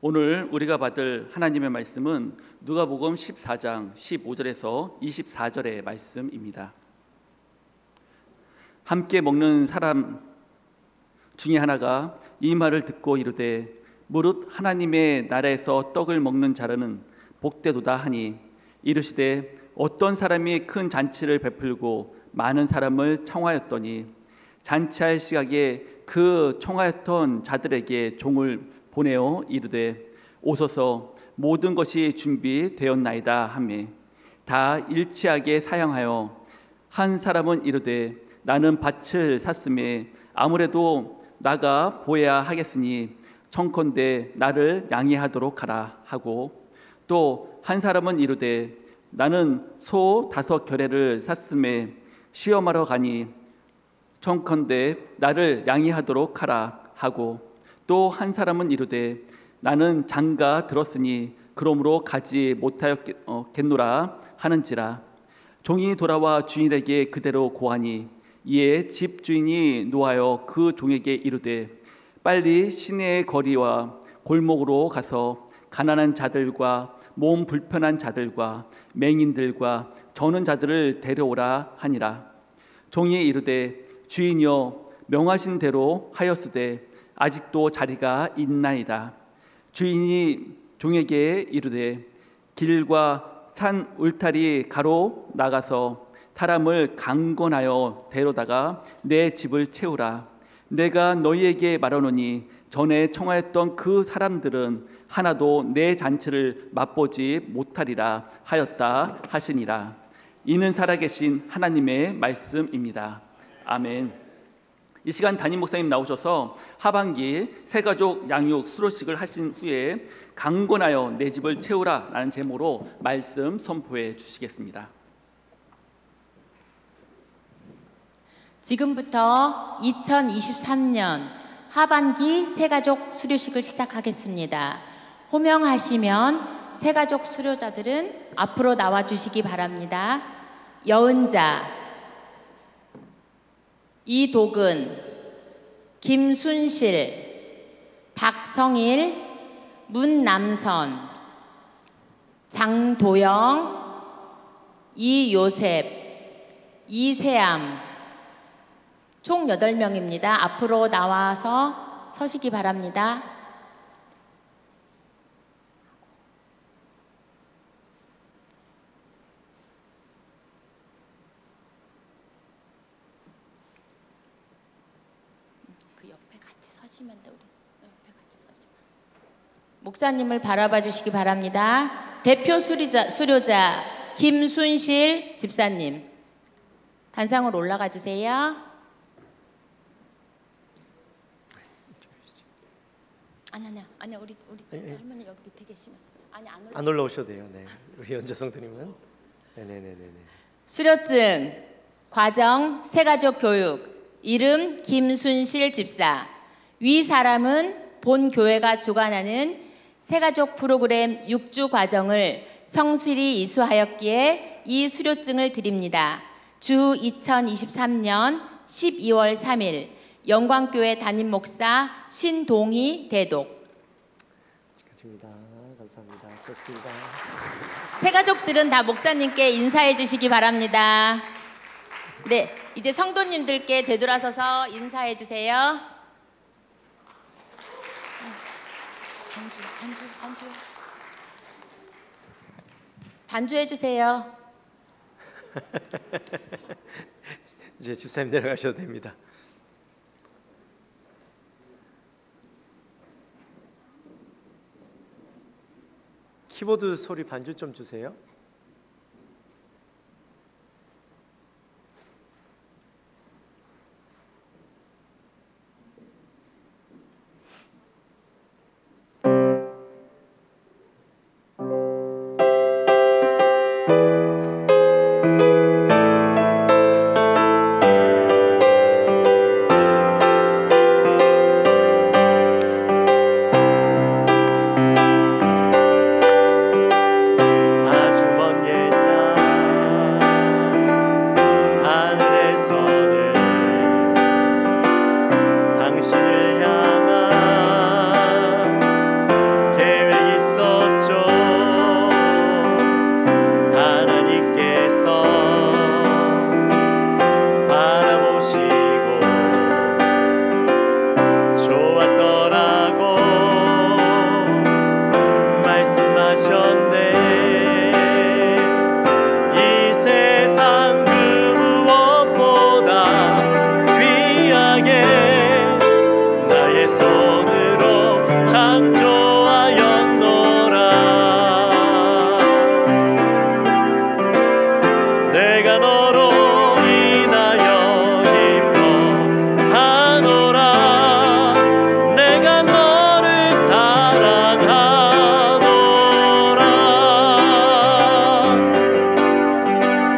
오늘 우리가 받을 하나님의 말씀은 누가복음 14장 15절에서 24절의 말씀입니다. 함께 먹는 사람 중에 하나가 이 말을 듣고 이르되 무릇 하나님의 나라에서 떡을 먹는 자라는 복되도다 하니 이르시되 어떤 사람이 큰 잔치를 베풀고 많은 사람을 청하였더니 잔치할 시각에 그 청하였던 자들에게 종을 보내어 이르되 오소서 모든 것이 준비되었나이다 하매 다 일치하게 사양하여 한 사람은 이르되 나는 밭을 샀음에 아무래도 나가 보아야 하겠으니 청컨대 나를 양해하도록 하라 하고 또 한 사람은 이르되 나는 소 5 샀음에 시험하러 가니 청컨대 나를 양해하도록 하라 하고 또 한 사람은 이르되 나는 장가 들었으니 그러므로 가지 못하였겠노라 하는지라. 종이 돌아와 주인에게 그대로 고하니 이에 집 주인이 노하여 그 종에게 이르되 빨리 시내의 거리와 골목으로 가서 가난한 자들과 몸 불편한 자들과 맹인들과 저는 자들을 데려오라 하니라. 종이 이르되 주인이여 명하신 대로 하였으되 아직도 자리가 있나이다. 주인이 종에게 이르되 길과 산 울타리 가로 나가서 사람을 강권하여 데려다가 내 집을 채우라. 내가 너희에게 말하노니 전에 청하였던 그 사람들은 하나도 내 잔치를 맛보지 못하리라 하였다 하시니라. 이는 살아계신 하나님의 말씀입니다. 아멘. 이 시간 담임 목사님 나오셔서 하반기 새가족 양육 수료식을 하신 후에 강권하여 내 집을 채우라 라는 제목으로 말씀 선포해 주시겠습니다. 지금부터 2023년 하반기 새가족 수료식을 시작하겠습니다. 호명하시면 새가족 수료자들은 앞으로 나와주시기 바랍니다. 여은자, 이도근, 김순실, 박성일, 문남선, 장도영, 이요셉, 이세암, 총 8명입니다. 앞으로 나와서 서시기 바랍니다. 그 옆에 같이 서시면 돼. 우리 옆에 같이 서시면. 목사님을 바라봐 주시기 바랍니다. 대표 수료자 김순실 집사님, 단상으로 올라가 주세요. 아니야 우리 할머니 여기 밑에 계시면 안 올라오셔도 돼요. 네, 우리 연자성도님은 네네네네. 수료증 과정 새가족 교육 이름 김순실 집사. 위 사람은 본 교회가 주관하는 새가족 프로그램 6주 과정을 성실히 이수하였기에 이 수료증을 드립니다. 주 2023년 12월 3일 영광교회 담임 목사 신동희 대독. 축하드립니다. 감사합니다. 좋습니다. 새가족들은 다 목사님께 인사해 주시기 바랍니다. 네, 이제 성도님들께 되돌아서서 인사해 주세요. 반주해 주세요. 이제 주사님 내려가셔도 됩니다. 키보드 소리 반주 좀 주세요. 아주 손으로 창조하였노라. 내가 너로 인하여 기뻐하노라. 내가 너를 사랑하노라.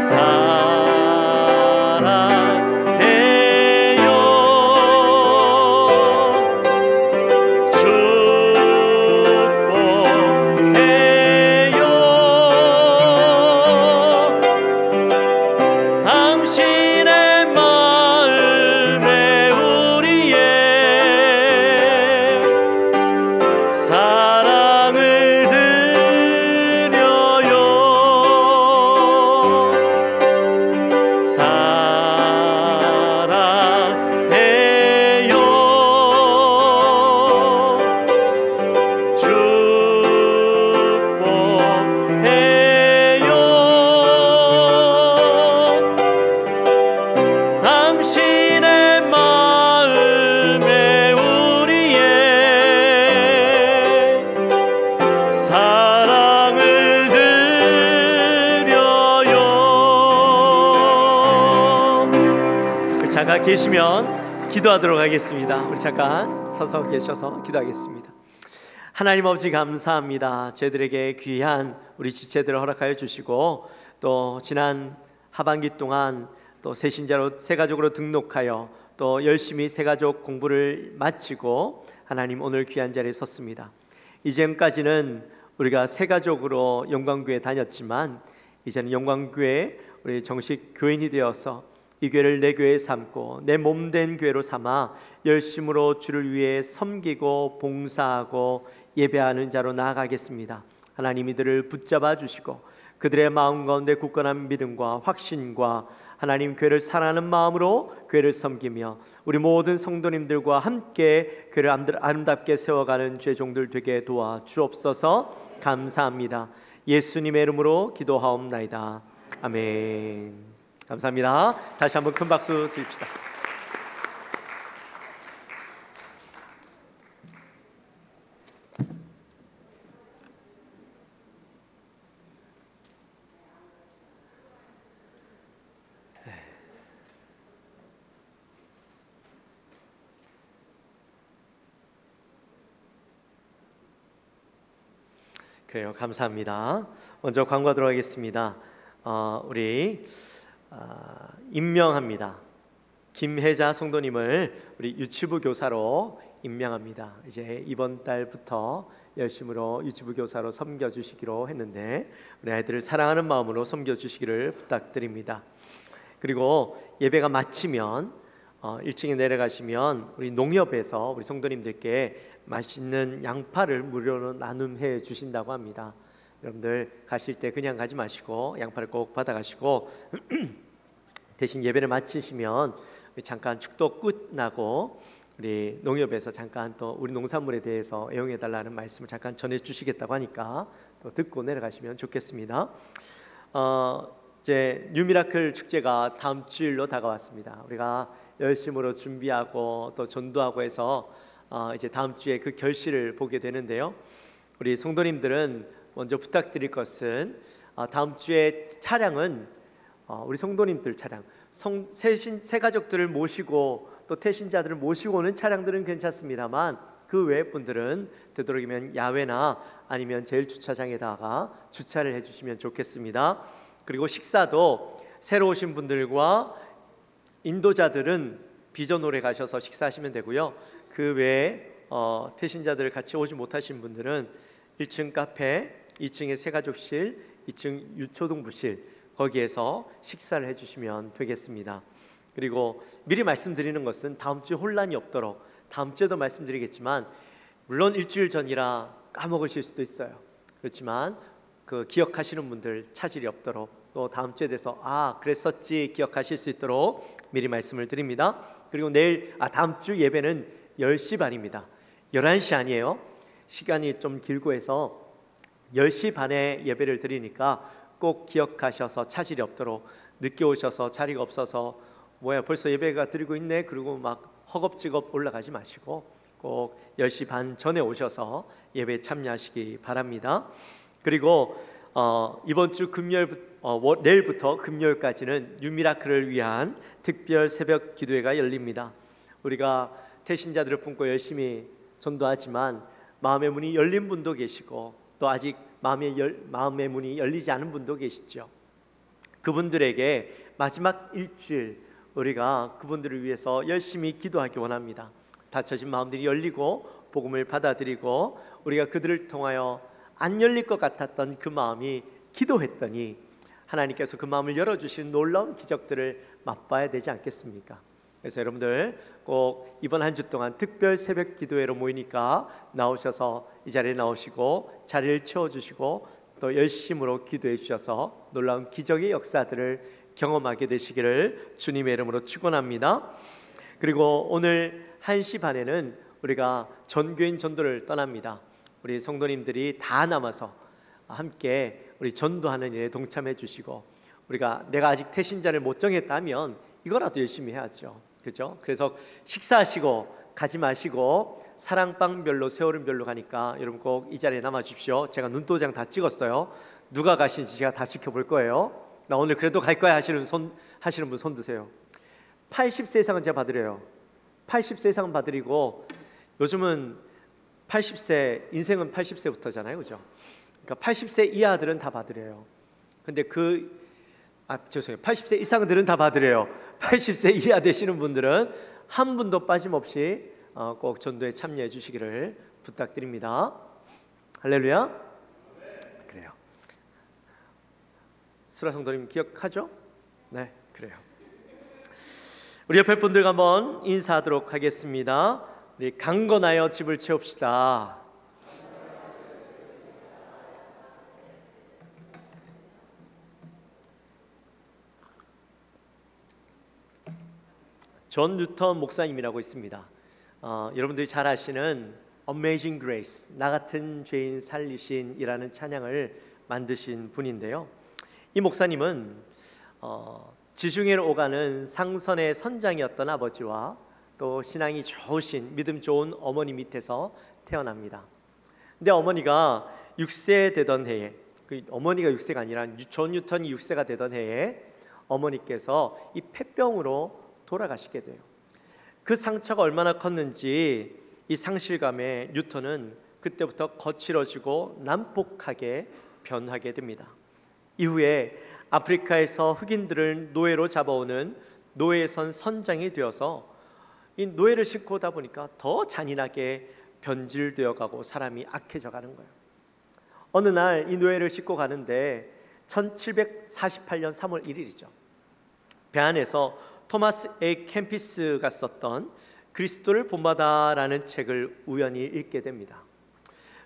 사랑해요. 축복해요. 당신의 마음에 우리의 사랑을 드려요. 사랑해요. 축복해요. 당신의 마음에 우리의 사랑을 드려요. 잠깐 계시면 기도하도록 하겠습니다. 우리 잠깐 서서 계셔서 기도하겠습니다. 하나님 아버지 감사합니다. 저희들에게 귀한 우리 지체들을 허락하여 주시고 또 지난 하반기 동안 또 새신자로 새가족으로 등록하여 또 열심히 새가족 공부를 마치고 하나님 오늘 귀한 자리에 섰습니다. 이전까지는 우리가 새가족으로 영광교회 다녔지만 이제는 영광교회 우리 정식 교인이 되어서 이 교회를 내 교회 삼고 내 몸된 교회로 삼아 열심으로 주를 위해 섬기고 봉사하고 예배하는 자로 나아가겠습니다. 하나님 이들을 붙잡아 주시고 그들의 마음 가운데 굳건한 믿음과 확신과 하나님 교회를 사랑하는 마음으로 교회를 섬기며 우리 모든 성도님들과 함께 교회를 아름답게 세워가는 죄종들 되게 도와 주옵소서. 감사합니다. 예수님의 이름으로 기도하옵나이다. 아멘. 감사합니다. 다시 한번 큰 박수 드립시다. 그래요. 감사합니다. 먼저 광고 들어가겠습니다. 우리 임명합니다. 김혜자 성도님을 우리 유치부 교사로 임명합니다. 이제 이번 달부터 열심으로 유치부 교사로 섬겨주시기로 했는데 우리 아이들을 사랑하는 마음으로 섬겨주시기를 부탁드립니다. 그리고 예배가 마치면 1층에 내려가시면 우리 농협에서 우리 성도님들께 맛있는 양파를 무료로 나눔해 주신다고 합니다. 여러분들 가실 때 그냥 가지 마시고 양파를 꼭 받아가시고 대신 예배를 마치시면 잠깐 축도 끝나고 우리 농협에서 잠깐 또 우리 농산물에 대해서 애용해 달라는 말씀을 잠깐 전해 주시겠다고 하니까 또 듣고 내려가시면 좋겠습니다. 이제 뉴미라클 축제가 다음 주일로 다가왔습니다. 우리가 열심으로 준비하고 또 전도하고 해서 이제 다음 주에 그 결실을 보게 되는데요. 우리 성도님들은 먼저 부탁드릴 것은 다음 주에 차량은 우리 성도님들 차량, 새 가족들을 모시고 또 태신자들을 모시고 오는 차량들은 괜찮습니다만 그 외 분들은 되도록이면 야외나 아니면 제일주차장에다가 주차를 해주시면 좋겠습니다. 그리고 식사도 새로 오신 분들과 인도자들은 비전홀에 가셔서 식사하시면 되고요. 그 외에 태신자들 같이 오지 못하신 분들은 1층 카페, 2층에 새가족실, 2층 유초등부실 거기에서 식사를 해주시면 되겠습니다. 그리고 미리 말씀드리는 것은 다음 주에 혼란이 없도록 다음 주에도 말씀드리겠지만 물론 일주일 전이라 까먹으실 수도 있어요. 그렇지만 그 기억하시는 분들 차질이 없도록 또 다음 주에 대해서 그랬었지 기억하실 수 있도록 미리 말씀을 드립니다. 그리고 내일 다음 주 예배는 10시 반입니다. 11시 아니에요. 시간이 좀 길고 해서 10시 반에 예배를 드리니까 꼭 기억하셔서 차질이 없도록 늦게 오셔서 자리가 없어서 벌써 예배가 드리고 있네 그리고 막 허겁지겁 올라가지 마시고 꼭 10시 반 전에 오셔서 예배에 참여하시기 바랍니다. 그리고 이번 주 내일부터 금요일까지는 뉴미라클을 위한 특별 새벽 기도회가 열립니다. 우리가 태신자들을 품고 열심히 전도하지만 마음의 문이 열린 분도 계시고 또 아직 마음의 문이 열리지 않은 분도 계시죠. 그분들에게 마지막 일주일 우리가 그분들을 위해서 열심히 기도하기 원합니다. 닫혀진 마음들이 열리고 복음을 받아들이고 우리가 그들을 통하여 안 열릴 것 같았던 그 마음이 기도했더니 하나님께서 그 마음을 열어주신 놀라운 기적들을 맛봐야 되지 않겠습니까? 그래서 여러분들 꼭 이번 한 주 동안 특별 새벽 기도회로 모이니까 나오셔서 이 자리에 나오시고 자리를 채워주시고 또 열심으로 기도해 주셔서 놀라운 기적의 역사들을 경험하게 되시기를 주님의 이름으로 축원합니다. 그리고 오늘 1시 반에는 우리가 전교인 전도를 떠납니다. 우리 성도님들이 다 남아서 함께 우리 전도하는 일에 동참해 주시고 내가 아직 태신자를 못 정했다면 이거라도 열심히 해야죠. 그렇죠? 그래서 식사하시고 가지 마시고 사랑방별로 세월은별로 가니까 여러분 꼭 이 자리에 남아 주십시오. 제가 눈도장 다 찍었어요. 누가 가시는지 제가 다 지켜볼 거예요. 나 오늘 그래도 갈 거야 하시는 분 손 드세요. 80세 이상은 제가 봐드려요. 80세 이상은 봐드리고 요즘은 80세 인생은 80세부터잖아요, 그죠? 그러니까 80세 이하들은 다 봐드려요. 근데 죄송해요. 80세 이상들은 다 봐드려요. 80세 이하 되시는 분들은 한 분도 빠짐없이 꼭 전도에 참여해 주시기를 부탁드립니다. 할렐루야. 그래요. 수라 성도님 기억하죠? 네, 그래요. 우리 옆에 분들과 한번 인사하도록 하겠습니다. 우리 강건하여 집을 채웁시다. 존 뉴턴 목사님이라고 있습니다. 여러분들이 잘 아시는 Amazing Grace, 나 같은 죄인 살리신이라는 찬양을 만드신 분인데요. 이 목사님은 지중해를 오가는 상선의 선장이었던 아버지와 또 신앙이 좋으신 믿음 좋은 어머니 밑에서 태어납니다. 근데 어머니가 6세 되던 해에, 어머니가 6세가 아니라 존 뉴턴이 6세가 되던 해에 어머니께서 이 폐병으로 돌아가시게 돼요. 그 상처가 얼마나 컸는지 이 상실감에 뉴턴은 그때부터 거칠어지고 난폭하게 변하게 됩니다. 이후에 아프리카에서 흑인들을 노예로 잡아오는 노예선 선장이 되어서 이 노예를 싣고 오다 보니까 더 잔인하게 변질되어 가고 사람이 악해져 가는 거예요. 어느 날 이 노예를 싣고 가는데 1748년 3월 1일이죠. 배 안에서 토마스 A. 캠피스가 썼던 그리스도를 본받아라는 책을 우연히 읽게 됩니다.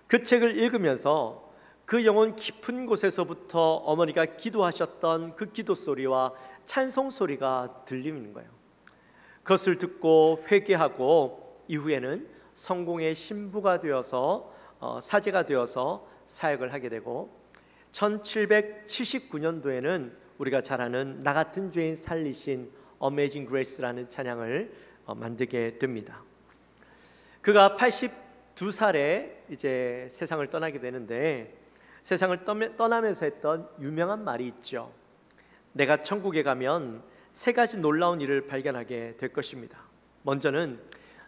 그 책을 읽으면서 그 영혼 깊은 곳에서부터 어머니가 기도하셨던 그 기도 소리와 찬송 소리가 들리는 거예요. 그것을 듣고 회개하고 이후에는 성공의 신부가 되어서 사제가 되어서 사역을 하게 되고 1779년도에는 우리가 잘 아는 나 같은 죄인 살리신 Amazing Grace라는 찬양을 만들게 됩니다. 그가 82살에 이제 세상을 떠나게 되는데 세상을 떠나면서 했던 유명한 말이 있죠. 내가 천국에 가면 3가지 놀라운 일을 발견하게 될 것입니다. 먼저는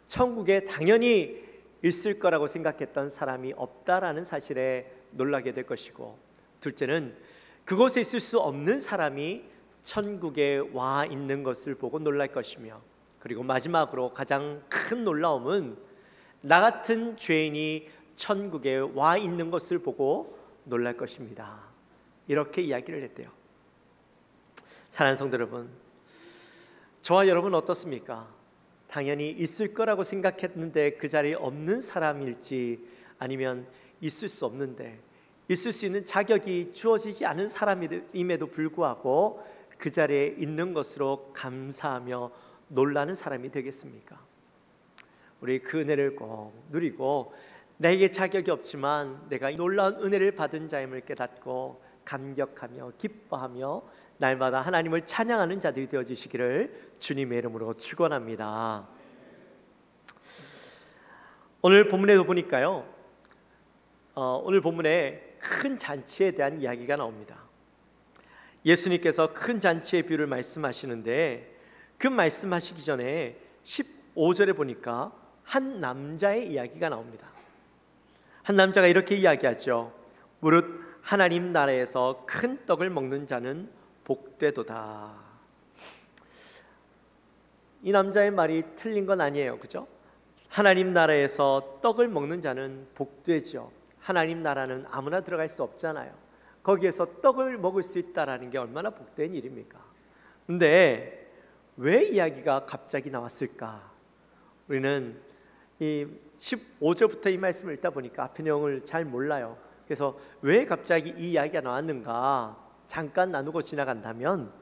천국에 당연히 있을 거라고 생각했던 사람이 없다라는 사실에 놀라게 될 것이고, 둘째는 그곳에 있을 수 없는 사람이 천국에 와 있는 것을 보고 놀랄 것이며, 그리고 마지막으로 가장 큰 놀라움은 나 같은 죄인이 천국에 와 있는 것을 보고 놀랄 것입니다. 이렇게 이야기를 했대요. 사랑하는 성도 여러분, 저와 여러분 어떻습니까? 당연히 있을 거라고 생각했는데 그 자리에 없는 사람일지, 아니면 있을 수 없는데 있을 수 있는 자격이 주어지지 않은 사람임에도 불구하고 그 자리에 있는 것으로 감사하며 놀라는 사람이 되겠습니까? 우리 그 은혜를 꼭 누리고 내게 자격이 없지만 내가 이 놀라운 은혜를 받은 자임을 깨닫고 감격하며 기뻐하며 날마다 하나님을 찬양하는 자들이 되어주시기를 주님의 이름으로 축원합니다. 오늘 본문에도 보니까요, 오늘 본문에 큰 잔치에 대한 이야기가 나옵니다. 예수님께서 큰 잔치의 비유를 말씀하시는데 그 말씀하시기 전에 15절에 보니까 한 남자의 이야기가 나옵니다. 한 남자가 이렇게 이야기하죠. 무릇 하나님 나라에서 큰 떡을 먹는 자는 복되도다. 이 남자의 말이 틀린 건 아니에요, 그죠? 하나님 나라에서 떡을 먹는 자는 복되죠. 하나님 나라는 아무나 들어갈 수 없잖아요. 거기에서 떡을 먹을 수 있다는 게 얼마나 복된 일입니까? 근데 왜 이야기가 갑자기 나왔을까? 우리는 이 15절부터 이 말씀을 읽다 보니까 앞의 내용을 잘 몰라요. 그래서 왜 갑자기 이 이야기가 나왔는가 잠깐 나누고 지나간다면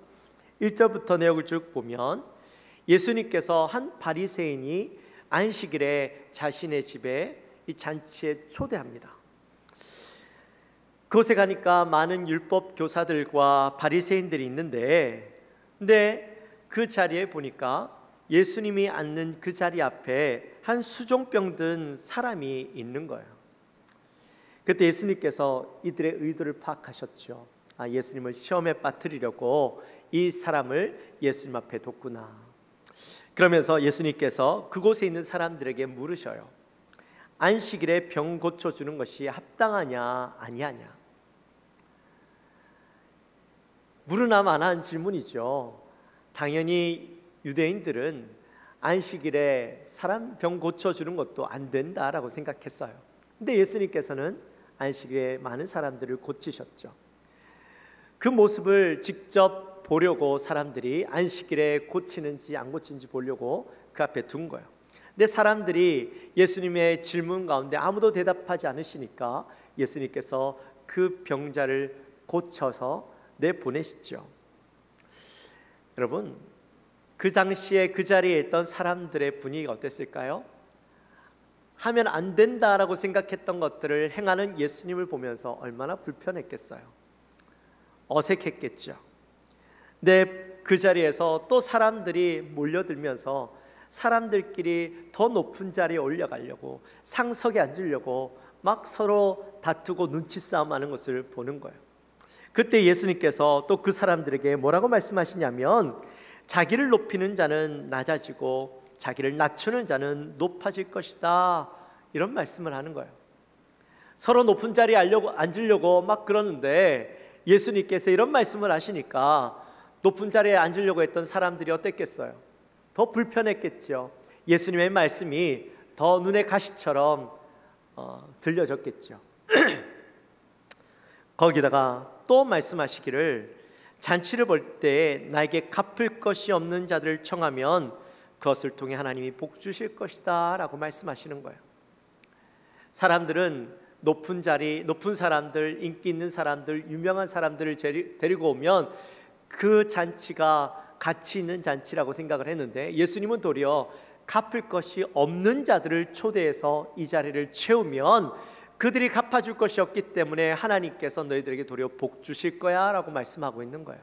1절부터 내용을 쭉 보면 예수님께서 한 바리새인이 안식일에 자신의 집에 이 잔치에 초대합니다. 그곳에 가니까 많은 율법 교사들과 바리새인들이 있는데, 근데 그 자리에 보니까 예수님이 앉는 그 자리 앞에 한 수종병 든 사람이 있는 거예요. 그때 예수님께서 이들의 의도를 파악하셨죠. 예수님을 시험에 빠뜨리려고 이 사람을 예수님 앞에 뒀구나. 그러면서 예수님께서 그곳에 있는 사람들에게 물으셔요. 안식일에 병 고쳐주는 것이 합당하냐 아니하냐. 물으나 마나한 질문이죠. 당연히 유대인들은 안식일에 사람 병 고쳐주는 것도 안 된다라고 생각했어요. 근데 예수님께서는 안식일에 많은 사람들을 고치셨죠. 그 모습을 직접 보려고 사람들이 안식일에 고치는지 안 고치는지 보려고 그 앞에 둔 거예요. 근데 사람들이 예수님의 질문 가운데 아무도 대답하지 않으시니까 예수님께서 그 병자를 고쳐서 내보내시죠. 여러분, 그 당시에 그 자리에 있던 사람들의 분위기가 어땠을까요? 하면 안 된다라고 생각했던 것들을 행하는 예수님을 보면서 얼마나 불편했겠어요. 어색했겠죠. 근데 그 자리에서 또 사람들이 몰려들면서 사람들끼리 더 높은 자리에 올라가려고, 상석에 앉으려고 막 서로 다투고 눈치 싸움하는 것을 보는 거예요. 그때 예수님께서 또 그 사람들에게 뭐라고 말씀하시냐면, 자기를 높이는 자는 낮아지고 자기를 낮추는 자는 높아질 것이다, 이런 말씀을 하는 거예요. 서로 높은 자리에 앉으려고 막 그러는데 예수님께서 이런 말씀을 하시니까 높은 자리에 앉으려고 했던 사람들이 어땠겠어요? 더 불편했겠죠. 예수님의 말씀이 더 눈에 가시처럼 들려졌겠죠. 거기다가 또 말씀하시기를, 잔치를 볼 때 나에게 갚을 것이 없는 자들을 청하면 그것을 통해 하나님이 복 주실 것이다 라고 말씀하시는 거예요. 사람들은 높은 자리, 높은 사람들, 인기 있는 사람들, 유명한 사람들을 데리고 오면 그 잔치가 가치 있는 잔치라고 생각을 했는데, 예수님은 도리어 갚을 것이 없는 자들을 초대해서 이 자리를 채우면 그들이 갚아줄 것이 없기 때문에 하나님께서 너희들에게 도리어 복 주실 거야 라고 말씀하고 있는 거예요.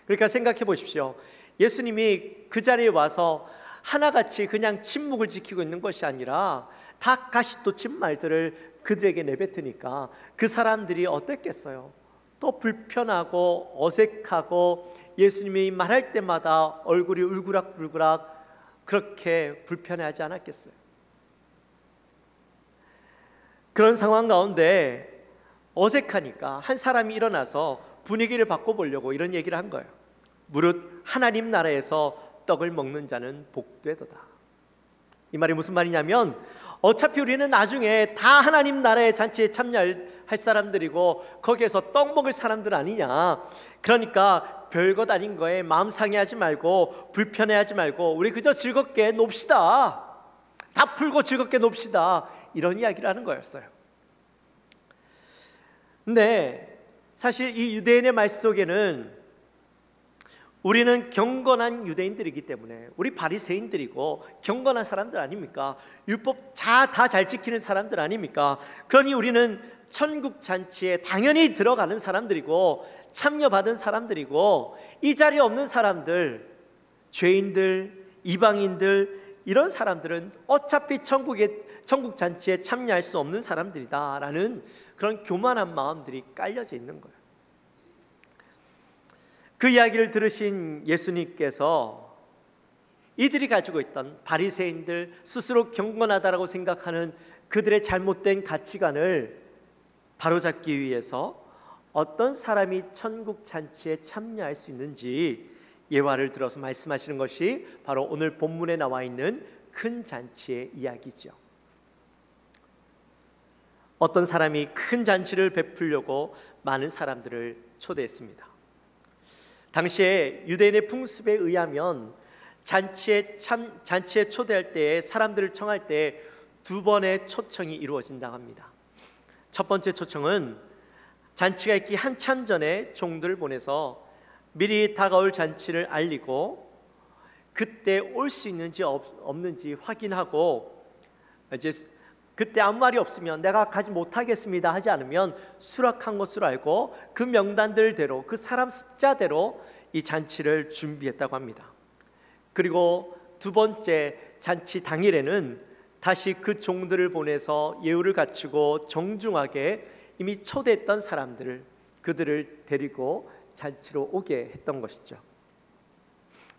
그러니까 생각해 보십시오. 예수님이 그 자리에 와서 하나같이 그냥 침묵을 지키고 있는 것이 아니라 다 가시돋친 말들을 그들에게 내뱉으니까 그 사람들이 어땠겠어요? 또 불편하고 어색하고 예수님이 말할 때마다 얼굴이 울그락불그락 그렇게 불편해하지 않았겠어요? 그런 상황 가운데 어색하니까 한 사람이 일어나서 분위기를 바꿔보려고 이런 얘기를 한 거예요. 무릇 하나님 나라에서 떡을 먹는 자는 복되도다. 이 말이 무슨 말이냐면, 어차피 우리는 나중에 다 하나님 나라의 잔치에 참여할 사람들이고 거기에서 떡 먹을 사람들 아니냐. 그러니까 별것 아닌 거에 마음 상해하지 말고 불편해하지 말고 우리 그저 즐겁게 놉시다. 다 풀고 즐겁게 놉시다, 이런 이야기를 하는 거였어요. 근데 사실 이 유대인의 말 속에는 우리는 경건한 유대인들이기 때문에, 우리 바리새인들이고 경건한 사람들 아닙니까? 율법 다 잘 지키는 사람들 아닙니까? 그러니 우리는 천국 잔치에 당연히 들어가는 사람들이고 참여받은 사람들이고, 이 자리에 없는 사람들, 죄인들, 이방인들, 이런 사람들은 어차피 천국 잔치에 참여할 수 없는 사람들이다라는 그런 교만한 마음들이 깔려져 있는 거예요. 그 이야기를 들으신 예수님께서 이들이 가지고 있던 바리새인들, 스스로 경건하다라고 생각하는 그들의 잘못된 가치관을 바로잡기 위해서 어떤 사람이 천국 잔치에 참여할 수 있는지 예화를 들어서 말씀하시는 것이 바로 오늘 본문에 나와 있는 큰 잔치의 이야기죠. 어떤 사람이 큰 잔치를 베풀려고 많은 사람들을 초대했습니다. 당시에 유대인의 풍습에 의하면 잔치에 초대할 때, 사람들을 청할 때 두 번의 초청이 이루어진다고 합니다. 첫 번째 초청은 잔치가 있기 한참 전에 종들을 보내서 미리 다가올 잔치를 알리고 그때 올 수 있는지 없는지 확인하고, 이제 그때 아무 말이 없으면 내가 가지 못하겠습니다 하지 않으면 수락한 것으로 알고 그 명단들대로, 그 사람 숫자대로 이 잔치를 준비했다고 합니다. 그리고 두 번째 잔치 당일에는 다시 그 종들을 보내서 예우를 갖추고 정중하게 이미 초대했던 사람들을, 그들을 데리고 잔치로 오게 했던 것이죠.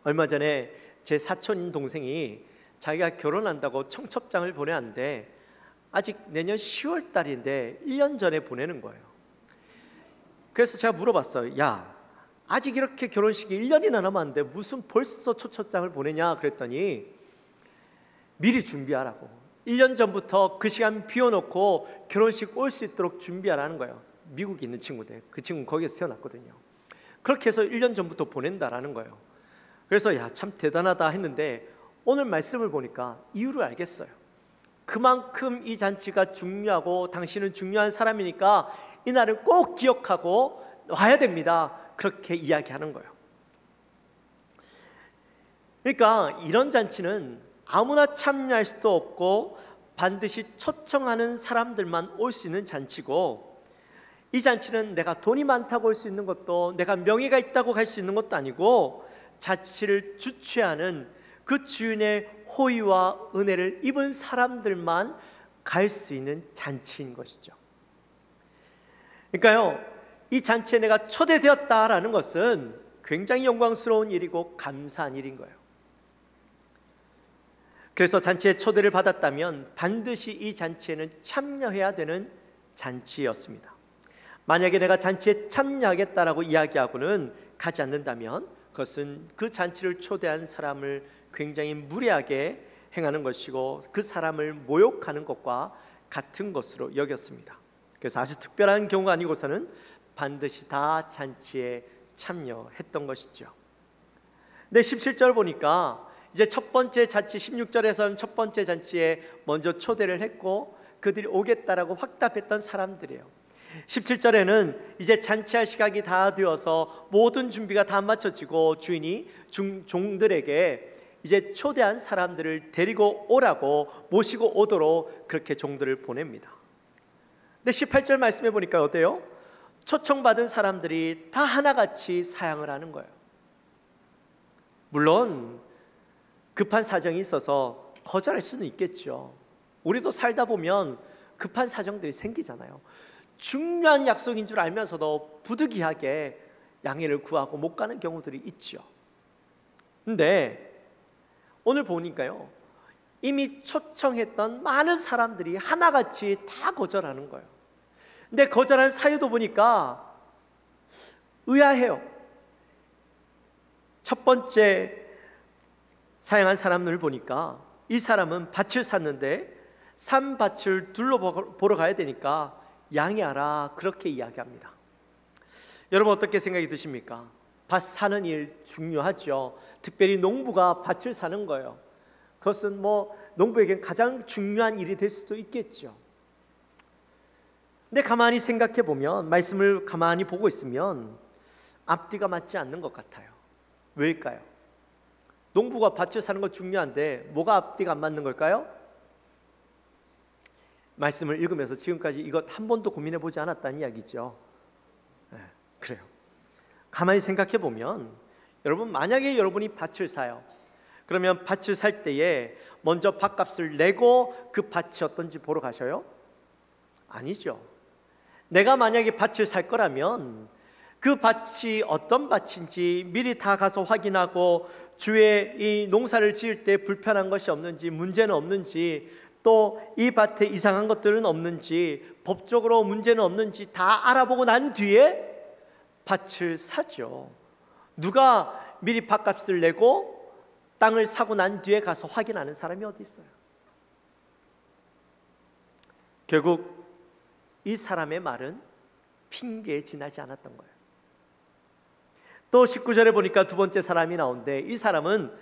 얼마 전에 제 사촌 동생이 자기가 결혼한다고 청첩장을 보내왔는데 아직 내년 10월 달인데 1년 전에 보내는 거예요. 그래서 제가 물어봤어요. 야, 아직 이렇게 결혼식이 1년이나 남았는데 무슨 벌써 초청장을 보내냐 그랬더니 미리 준비하라고, 1년 전부터 그 시간 비워놓고 결혼식 올 수 있도록 준비하라는 거예요. 미국에 있는 친구들, 그 친구는 거기에서 태어났거든요. 그렇게 해서 1년 전부터 보낸다라는 거예요. 그래서 야, 참 대단하다 했는데 오늘 말씀을 보니까 이유를 알겠어요. 그만큼 이 잔치가 중요하고 당신은 중요한 사람이니까 이날을 꼭 기억하고 와야 됩니다, 그렇게 이야기하는 거예요. 그러니까 이런 잔치는 아무나 참여할 수도 없고 반드시 초청하는 사람들만 올 수 있는 잔치고, 이 잔치는 내가 돈이 많다고 올 수 있는 것도, 내가 명예가 있다고 갈 수 있는 것도 아니고 잔치를 주최하는 그 주인의 호의와 은혜를 입은 사람들만 갈 수 있는 잔치인 것이죠. 그러니까요, 이 잔치에 내가 초대되었다라는 것은 굉장히 영광스러운 일이고 감사한 일인 거예요. 그래서 잔치에 초대를 받았다면 반드시 이 잔치에는 참여해야 되는 잔치였습니다. 만약에 내가 잔치에 참여하겠다라고 이야기하고는 가지 않는다면 그것은 그 잔치를 초대한 사람을 굉장히 무례하게 행하는 것이고 그 사람을 모욕하는 것과 같은 것으로 여겼습니다. 그래서 아주 특별한 경우가 아니고서는 반드시 다 잔치에 참여했던 것이죠. 근데 17절 보니까 이제 첫 번째 잔치, 16절에서는 첫 번째 잔치에 먼저 초대를 했고 그들이 오겠다라고 확답했던 사람들이에요. 17절에는 이제 잔치할 시각이 다 되어서 모든 준비가 다 마쳐지고 주인이 종들에게 이제 초대한 사람들을 데리고 오라고, 모시고 오도록 그렇게 종들을 보냅니다. 근데 18절 말씀해 보니까 어때요? 초청받은 사람들이 다 하나같이 사양을 하는 거예요. 물론 급한 사정이 있어서 거절할 수는 있겠죠. 우리도 살다 보면 급한 사정들이 생기잖아요. 중요한 약속인 줄 알면서도 부득이하게 양해를 구하고 못 가는 경우들이 있죠. 근데 오늘 보니까요, 이미 초청했던 많은 사람들이 하나같이 다 거절하는 거예요. 근데 거절한 사유도 보니까 의아해요. 첫 번째 사양한 사람을 보니까 이 사람은 밭을 샀는데 산 밭을 둘러보러 가야 되니까 양해하라, 그렇게 이야기합니다. 여러분 어떻게 생각이 드십니까? 밭 사는 일 중요하죠. 특별히 농부가 밭을 사는 거예요. 그것은 농부에겐 가장 중요한 일이 될 수도 있겠죠. 근데 가만히 생각해 보면, 말씀을 가만히 보고 있으면 앞뒤가 맞지 않는 것 같아요. 왜일까요? 농부가 밭을 사는 거 중요한데 뭐가 앞뒤가 안 맞는 걸까요? 말씀을 읽으면서 지금까지 이것 한 번도 고민해 보지 않았다는 이야기죠. 네, 그래요. 가만히 생각해 보면, 여러분 만약에 여러분이 밭을 사요. 그러면 밭을 살 때에 먼저 밭값을 내고 그 밭이 어떤지 보러 가셔요? 아니죠. 내가 만약에 밭을 살 거라면 그 밭이 어떤 밭인지 미리 다 가서 확인하고 주에 이 농사를 지을 때 불편한 것이 없는지, 문제는 없는지, 또 이 밭에 이상한 것들은 없는지, 법적으로 문제는 없는지 다 알아보고 난 뒤에 밭을 사죠. 누가 미리 밭값을 내고 땅을 사고 난 뒤에 가서 확인하는 사람이 어디 있어요? 결국 이 사람의 말은 핑계에 지나지 않았던 거예요. 또 19절에 보니까 두 번째 사람이 나오는데, 이 사람은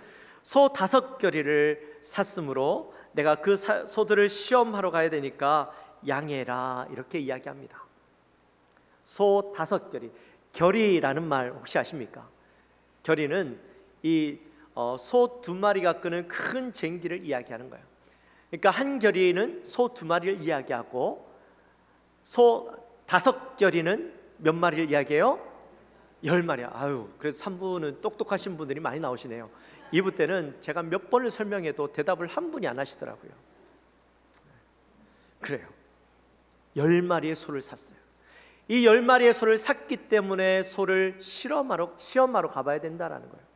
소 5겨리를 샀으므로 내가 그 소들을 시험하러 가야 되니까 양해라, 이렇게 이야기합니다. 소 5겨리, 겨리라는 말 혹시 아십니까? 겨리는 이 소 2마리가 끄는 큰 쟁기를 이야기하는 거예요. 그러니까 한 겨리는 소 2마리를 이야기하고, 소 5겨리는 몇 마리를 이야기해요? 10마리야. 아유, 그래서 3부는 똑똑하신 분들이 많이 나오시네요. 2부 때는 제가 몇 번을 설명해도 대답을 한 분이 안 하시더라고요. 그래요. 10마리의 소를 샀어요. 이 10마리의 소를 샀기 때문에 소를 시험하러 가봐야 된다라는 거예요.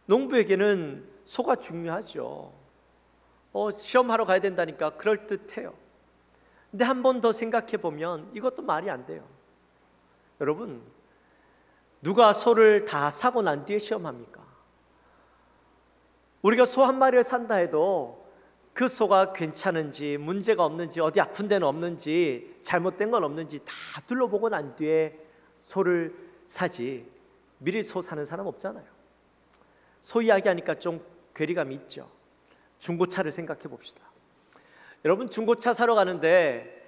농부에게는 소가 중요하죠. 시험하러 가야 된다니까 그럴듯해요. 근데 한 번 더 생각해 보면 이것도 말이 안 돼요. 여러분, 누가 소를 다 사고 난 뒤에 시험합니까? 우리가 소 한 마리를 산다 해도 그 소가 괜찮은지, 문제가 없는지, 어디 아픈 데는 없는지, 잘못된 건 없는지 다 둘러보고 난 뒤에 소를 사지, 미리 소 사는 사람 없잖아요. 소 이야기하니까 좀 괴리감이 있죠. 중고차를 생각해 봅시다. 여러분, 중고차 사러 가는데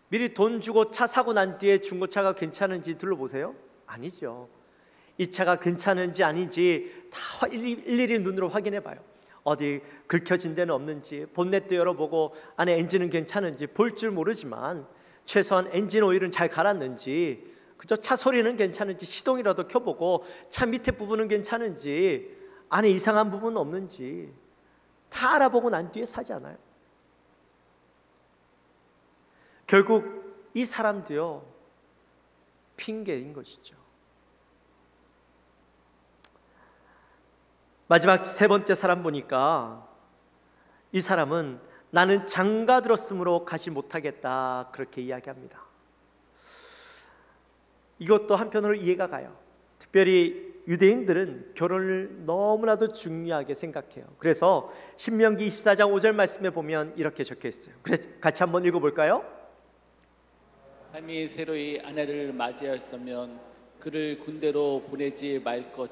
미리 돈 주고 차 사고 난 뒤에 중고차가 괜찮은지 둘러보세요? 아니죠. 이 차가 괜찮은지 아닌지 다 일일이 눈으로 확인해 봐요. 어디 긁혀진 데는 없는지, 본넷도 열어보고 안에 엔진은 괜찮은지, 볼 줄 모르지만 최소한 엔진 오일은 잘 갈았는지, 그저 차 소리는 괜찮은지 시동이라도 켜보고 차 밑에 부분은 괜찮은지, 안에 이상한 부분은 없는지 다 알아보고 난 뒤에 사지 않아요? 결국 이 사람도요, 핑계인 것이죠. 마지막 세 번째 사람 보니까 이 사람은 나는 장가 들었으므로 가지 못하겠다, 그렇게 이야기합니다. 이것도 한편으로 이해가 가요. 특별히 유대인들은 결혼을 너무나도 중요하게 생각해요. 그래서 신명기 24장 5절 말씀에 보면 이렇게 적혀 있어요. 그래서 같이 한번 읽어볼까요? 사람이 새로이 아내를 맞이하였으면 그를 군대로 보내지 말 것,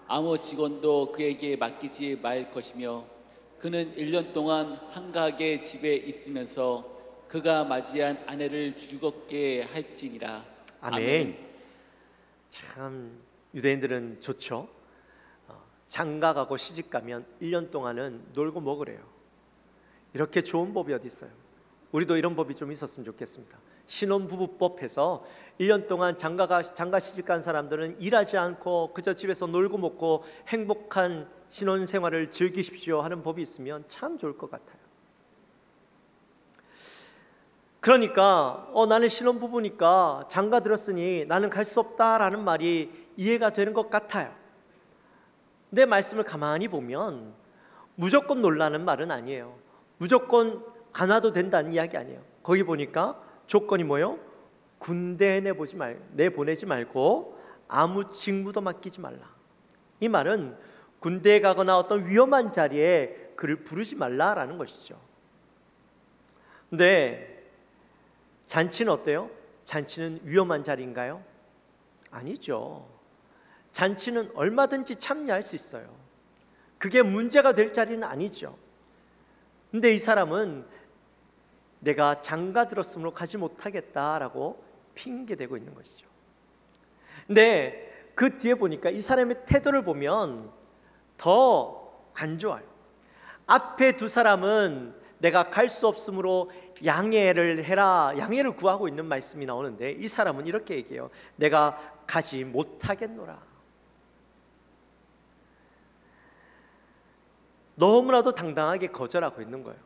아무 직원도 그에게 맡기지 말 것이며, 그는 1년 동안 한가하게 집에 있으면서 그가 맞이한 아내를 즐겁게 할지니라. 아멘. 참 유대인들은 좋죠. 장가 가고 시집 가면 1년 동안은 놀고 먹으래요. 이렇게 좋은 법이 어디 있어요? 우리도 이런 법이 좀 있었으면 좋겠습니다. 신혼부부법 해서 1년 동안 장가 시집 간 사람들은 일하지 않고 그저 집에서 놀고 먹고 행복한 신혼생활을 즐기십시오 하는 법이 있으면 참 좋을 것 같아요. 그러니까 나는 신혼부부니까 장가 들었으니 나는 갈 수 없다라는 말이 이해가 되는 것 같아요. 내 말씀을 가만히 보면 무조건 놀라는 말은 아니에요. 무조건 안 와도 된다는 이야기 아니에요. 거기 보니까 조건이 뭐예요? 군대에 내보내지 말고 아무 직무도 맡기지 말라. 이 말은 군대에 가거나 어떤 위험한 자리에 그를 부르지 말라라는 것이죠. 근데 잔치는 어때요? 잔치는 위험한 자리인가요? 아니죠. 잔치는 얼마든지 참여할 수 있어요. 그게 문제가 될 자리는 아니죠. 근데 이 사람은 내가 장가 들었으므로 가지 못하겠다라고 핑계대고 있는 것이죠. 근데 그 뒤에 보니까 이 사람의 태도를 보면 더 안 좋아요. 앞에 두 사람은 내가 갈 수 없으므로 양해를 해라, 양해를 구하고 있는 말씀이 나오는데, 이 사람은 이렇게 얘기해요. 내가 가지 못하겠노라. 너무나도 당당하게 거절하고 있는 거예요.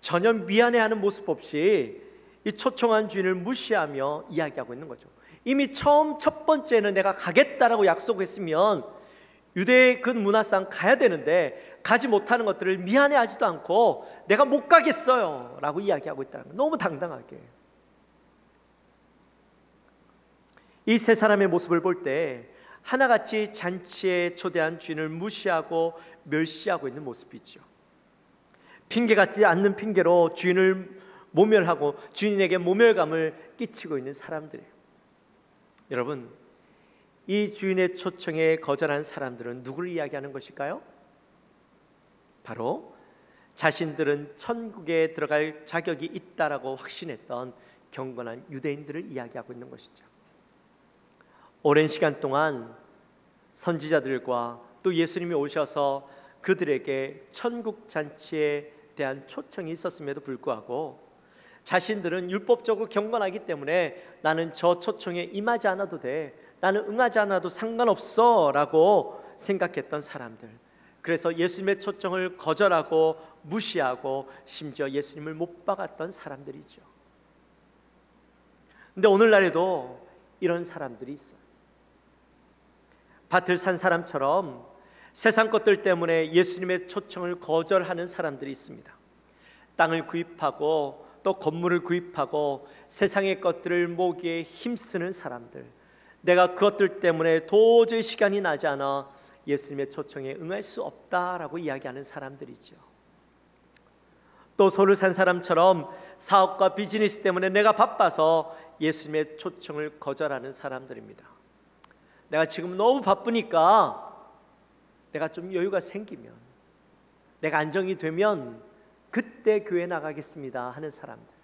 전혀 미안해하는 모습 없이 이 초청한 주인을 무시하며 이야기하고 있는 거죠. 이미 첫 번째는 내가 가겠다라고 약속했으면 유대의 그 문화상 가야 되는데 가지 못하는 것들을 미안해하지도 않고 내가 못 가겠어요 라고 이야기하고 있다는 거예요. 너무 당당하게. 이 세 사람의 모습을 볼 때 하나같이 잔치에 초대한 주인을 무시하고 멸시하고 있는 모습이죠. 핑계 같지 않는 핑계로 주인을 모멸하고 주인에게 모멸감을 끼치고 있는 사람들이에요. 여러분, 이 주인의 초청에 거절한 사람들은 누구를 이야기하는 것일까요? 바로 자신들은 천국에 들어갈 자격이 있다라고 확신했던 경건한 유대인들을 이야기하고 있는 것이죠. 오랜 시간 동안 선지자들과 또 예수님이 오셔서 그들에게 천국 잔치에 대한 초청이 있었음에도 불구하고 자신들은 율법적으로 경건하기 때문에 나는 저 초청에 임하지 않아도 돼, 나는 응하지 않아도 상관없어 라고 생각했던 사람들, 그래서 예수님의 초청을 거절하고 무시하고 심지어 예수님을 못 박았던 사람들이죠. 근데 오늘날에도 이런 사람들이 있어요. 밭을 산 사람처럼 세상 것들 때문에 예수님의 초청을 거절하는 사람들이 있습니다. 땅을 구입하고 또 건물을 구입하고 세상의 것들을 모으기에 힘쓰는 사람들, 내가 그것들 때문에 도저히 시간이 나지 않아 예수님의 초청에 응할 수 없다라고 이야기하는 사람들이죠. 또 소를 산 사람처럼 사업과 비즈니스 때문에 내가 바빠서 예수님의 초청을 거절하는 사람들입니다. 내가 지금 너무 바쁘니까 내가 좀 여유가 생기면, 내가 안정이 되면 그때 교회 나가겠습니다 하는 사람들.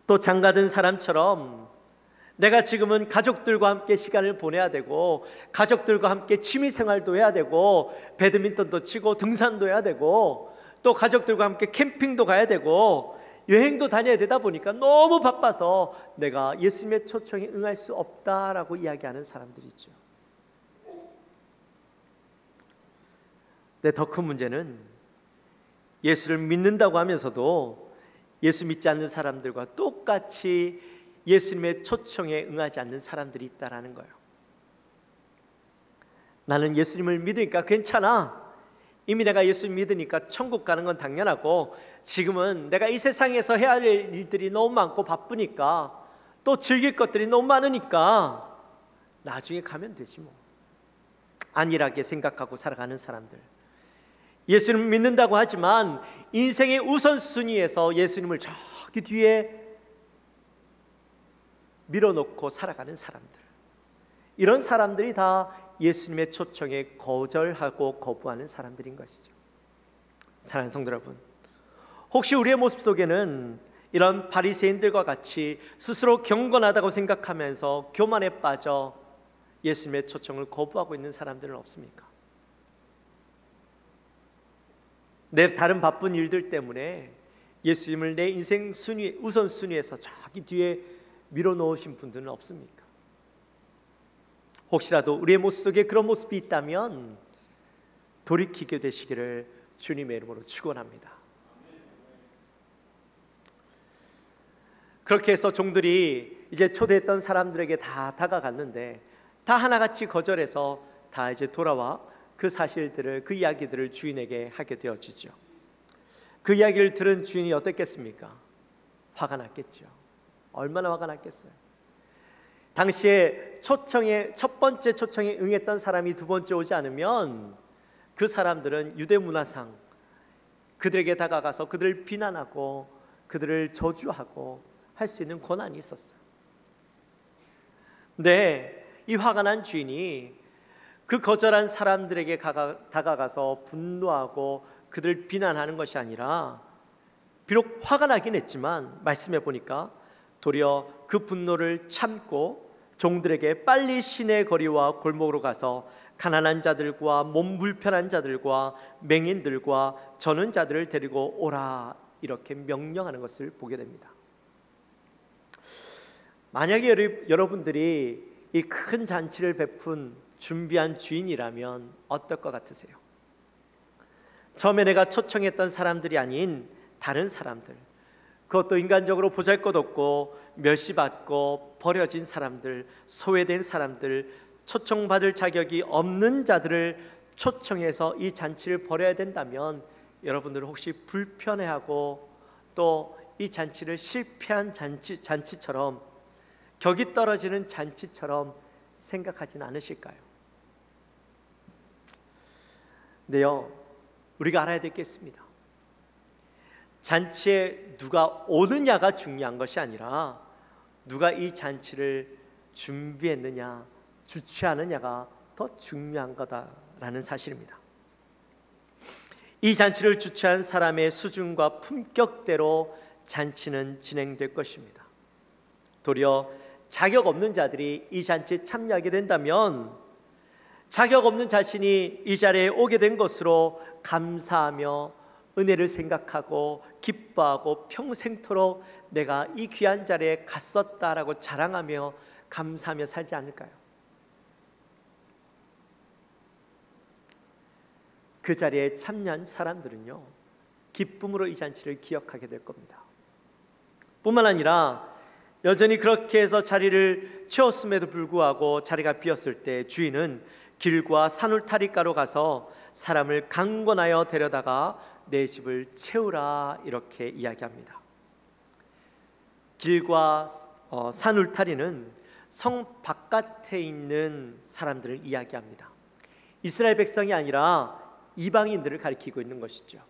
또 장가든 사람처럼 내가 지금은 가족들과 함께 시간을 보내야 되고 가족들과 함께 취미생활도 해야 되고 배드민턴도 치고 등산도 해야 되고 또 가족들과 함께 캠핑도 가야 되고 여행도 다녀야 되다 보니까 너무 바빠서 내가 예수님의 초청에 응할 수 없다라고 이야기하는 사람들이 있죠. 근데 더 큰 문제는 예수를 믿는다고 하면서도 예수 믿지 않는 사람들과 똑같이 예수님의 초청에 응하지 않는 사람들이 있다라는 거예요. 나는 예수님을 믿으니까 괜찮아, 이미 내가 예수 믿으니까 천국 가는 건 당연하고 지금은 내가 이 세상에서 해야 할 일들이 너무 많고 바쁘니까 또 즐길 것들이 너무 많으니까 나중에 가면 되지 뭐, 안일하게 생각하고 살아가는 사람들. 예수님을 믿는다고 하지만 인생의 우선순위에서 예수님을 저기 뒤에 밀어놓고 살아가는 사람들, 이런 사람들이 다 예수님의 초청에 거절하고 거부하는 사람들인 것이죠. 사랑하는 성도 여러분, 혹시 우리의 모습 속에는 이런 바리새인들과 같이 스스로 경건하다고 생각하면서 교만에 빠져 예수님의 초청을 거부하고 있는 사람들은 없습니까? 내 다른 바쁜 일들 때문에 예수님을 내 인생 순위, 우선순위에서 저기 뒤에 밀어놓으신 분들은 없습니까? 혹시라도 우리의 모습 속에 그런 모습이 있다면 돌이키게 되시기를 주님의 이름으로 축원합니다. 그렇게 해서 종들이 이제 초대했던 사람들에게 다 다가갔는데 다 하나같이 거절해서 다 이제 돌아와 그 사실들을, 그 이야기들을 주인에게 하게 되어지죠. 그 이야기를 들은 주인이 어땠겠습니까? 화가 났겠죠. 얼마나 화가 났겠어요. 당시에 첫 번째 초청에 응했던 사람이 두 번째 오지 않으면 그 사람들은 유대 문화상 그들에게 다가가서 그들을 비난하고 그들을 저주하고 할 수 있는 권한이 있었어요. 근데 이 화가 난 주인이 그 거절한 사람들에게 다가가서 분노하고 그들을 비난하는 것이 아니라, 비록 화가 나긴 했지만 말씀해 보니까 도리어 그 분노를 참고 종들에게 빨리 시내 거리와 골목으로 가서 가난한 자들과 몸 불편한 자들과 맹인들과 저는 자들을 데리고 오라, 이렇게 명령하는 것을 보게 됩니다. 만약에 여러분들이 이 큰 잔치를 베푼 준비한 주인이라면 어떨 것 같으세요? 처음에 내가 초청했던 사람들이 아닌 다른 사람들, 그것도 인간적으로 보잘것없고 멸시받고 버려진 사람들, 소외된 사람들, 초청받을 자격이 없는 자들을 초청해서 이 잔치를 벌여야 된다면 여러분들은 혹시 불편해하고 또 이 잔치를 실패한 잔치처럼, 격이 떨어지는 잔치처럼 생각하진 않으실까요? 근데요, 우리가 알아야 될 게 있습니다. 잔치에 누가 오느냐가 중요한 것이 아니라 누가 이 잔치를 준비했느냐, 주최하느냐가 더 중요한 거다라는 사실입니다. 이 잔치를 주최한 사람의 수준과 품격대로 잔치는 진행될 것입니다. 도리어 자격 없는 자들이 이 잔치에 참여하게 된다면 자격 없는 자신이 이 자리에 오게 된 것으로 감사하며 은혜를 생각하고 기뻐하고 평생토록 내가 이 귀한 자리에 갔었다라고 자랑하며 감사하며 살지 않을까요? 그 자리에 참여한 사람들은요, 기쁨으로 이 잔치를 기억하게 될 겁니다. 뿐만 아니라 여전히 그렇게 해서 자리를 채웠음에도 불구하고 자리가 비었을 때 주인은 길과 산울타리가로 가서 사람을 강권하여 데려다가 내 집을 채우라, 이렇게 이야기합니다. 길과 산울타리는 성 바깥에 있는 사람들을 이야기합니다. 이스라엘 백성이 아니라 이방인들을 가리키고 있는 것이죠.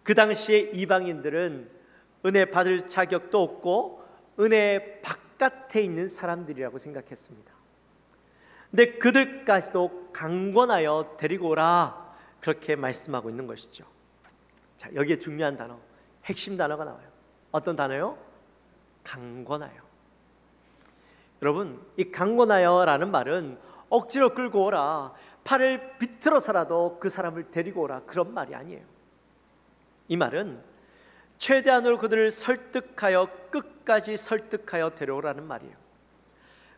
그 당시에 이방인들은 은혜 받을 자격도 없고 은혜 바깥에 있는 사람들이라고 생각했습니다. 근데 그들까지도 강권하여 데리고 오라, 그렇게 말씀하고 있는 것이죠. 자, 여기에 중요한 단어, 핵심 단어가 나와요. 어떤 단어요? 강권하여. 여러분, 이 강권하여라는 말은 억지로 끌고 오라, 팔을 비틀어서라도 그 사람을 데리고 오라, 그런 말이 아니에요. 이 말은 최대한으로 그들을 설득하여 끝까지 설득하여 데려오라는 말이에요.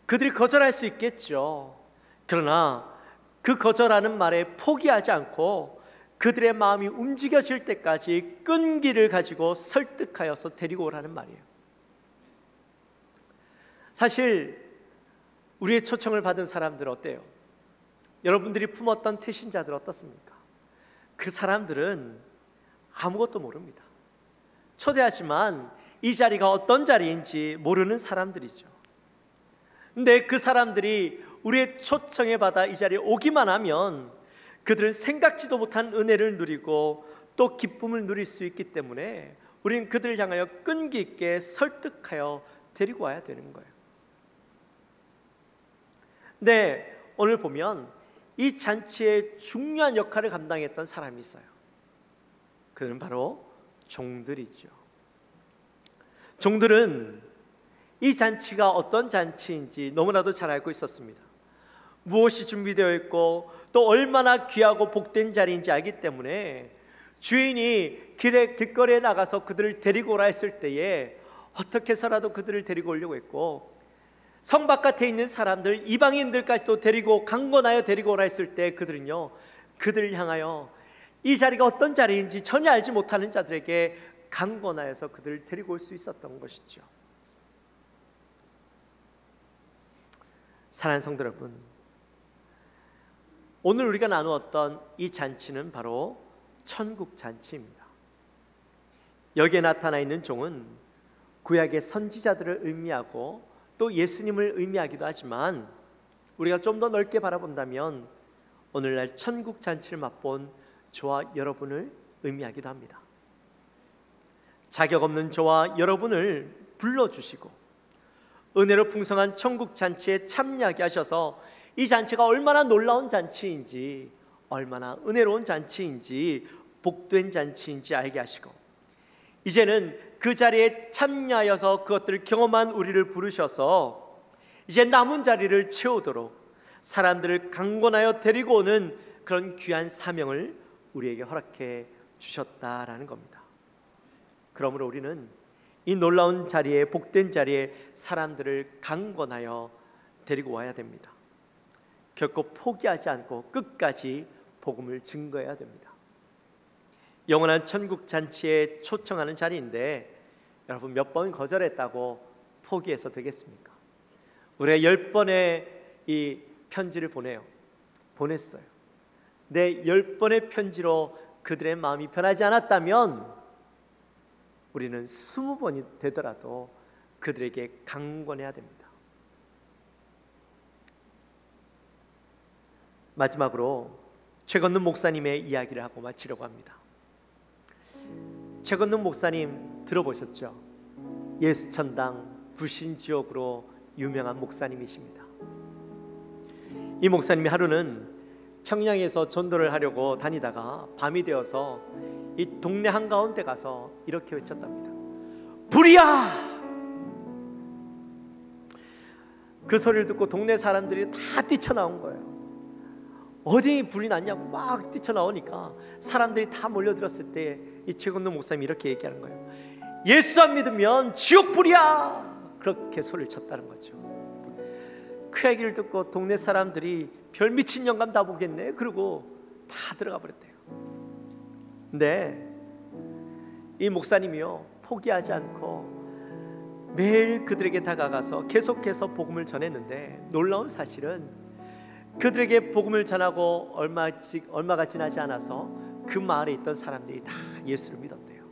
그들이 거절할 수 있겠죠. 그러나 그 거절하는 말에 포기하지 않고 그들의 마음이 움직여질 때까지 끈기를 가지고 설득하여서 데리고 오라는 말이에요. 사실 우리의 초청을 받은 사람들 어때요? 여러분들이 품었던 태신자들 어떻습니까? 그 사람들은 아무것도 모릅니다. 초대하지만 이 자리가 어떤 자리인지 모르는 사람들이죠. 근데 그 사람들이 우리의 초청에 받아 이 자리에 오기만 하면 그들은 생각지도 못한 은혜를 누리고 또 기쁨을 누릴 수 있기 때문에 우리는 그들을 향하여 끈기 있게 설득하여 데리고 와야 되는 거예요. 근데 오늘 보면 이 잔치의 중요한 역할을 감당했던 사람이 있어요. 그는 바로 종들이죠. 종들은 이 잔치가 어떤 잔치인지 너무나도 잘 알고 있었습니다. 무엇이 준비되어 있고 또 얼마나 귀하고 복된 자리인지 알기 때문에 주인이 길거리에 나가서 그들을 데리고 오라 했을 때에 어떻게 해서라도 그들을 데리고 오려고 했고, 성 바깥에 있는 사람들, 이방인들까지도 데리고 강권하여 데리고 오라 했을 때 그들은요, 그들을 향하여 이 자리가 어떤 자리인지 전혀 알지 못하는 자들에게 강권하여서 그들을 데리고 올 수 있었던 것이죠. 사랑하는 성도 여러분, 오늘 우리가 나누었던 이 잔치는 바로 천국 잔치입니다. 여기에 나타나 있는 종은 구약의 선지자들을 의미하고 또 예수님을 의미하기도 하지만 우리가 좀 더 넓게 바라본다면 오늘날 천국 잔치를 맛본 저와 여러분을 의미하기도 합니다. 자격 없는 저와 여러분을 불러주시고 은혜로 풍성한 천국 잔치에 참여하게 하셔서 이 잔치가 얼마나 놀라운 잔치인지, 얼마나 은혜로운 잔치인지, 복된 잔치인지 알게 하시고, 이제는 그 자리에 참여하여서 그것들을 경험한 우리를 부르셔서 이제 남은 자리를 채우도록 사람들을 강권하여 데리고 오는 그런 귀한 사명을 우리에게 허락해 주셨다라는 겁니다. 그러므로 우리는 이 놀라운 자리에, 복된 자리에 사람들을 강권하여 데리고 와야 됩니다. 결코 포기하지 않고 끝까지 복음을 증거해야 됩니다. 영원한 천국 잔치에 초청하는 자리인데 여러분 몇 번 거절했다고 포기해서 되겠습니까? 우리가 10번의 이 편지를 보냈어요. 내 10번의 편지로 그들의 마음이 변하지 않았다면 우리는 20번이 되더라도 그들에게 강권해야 됩니다. 마지막으로 최건능 목사님의 이야기를 하고 마치려고 합니다. 최건능 목사님 들어보셨죠? 예수천당, 불신지옥으로 유명한 목사님이십니다. 이 목사님이 하루는 평양에서 전도를 하려고 다니다가 밤이 되어서 이 동네 한가운데 가서 이렇게 외쳤답니다. 불이야! 그 소리를 듣고 동네 사람들이 다 뛰쳐나온 거예요. 어디 불이 났냐고 막 뛰쳐나오니까 사람들이 다 몰려들었을 때 이 최건능 목사님이 이렇게 얘기하는 거예요. 예수 안 믿으면 지옥불이야! 그렇게 소리를 쳤다는 거죠. 그 얘기를 듣고 동네 사람들이 별 미친 영감 다 보겠네 그러고 다 들어가 버렸대요. 근데 이 목사님이요 포기하지 않고 매일 그들에게 다가가서 계속해서 복음을 전했는데 놀라운 사실은 그들에게 복음을 전하고 얼마가 지나지 않아서 그 마을에 있던 사람들이 다 예수를 믿었대요.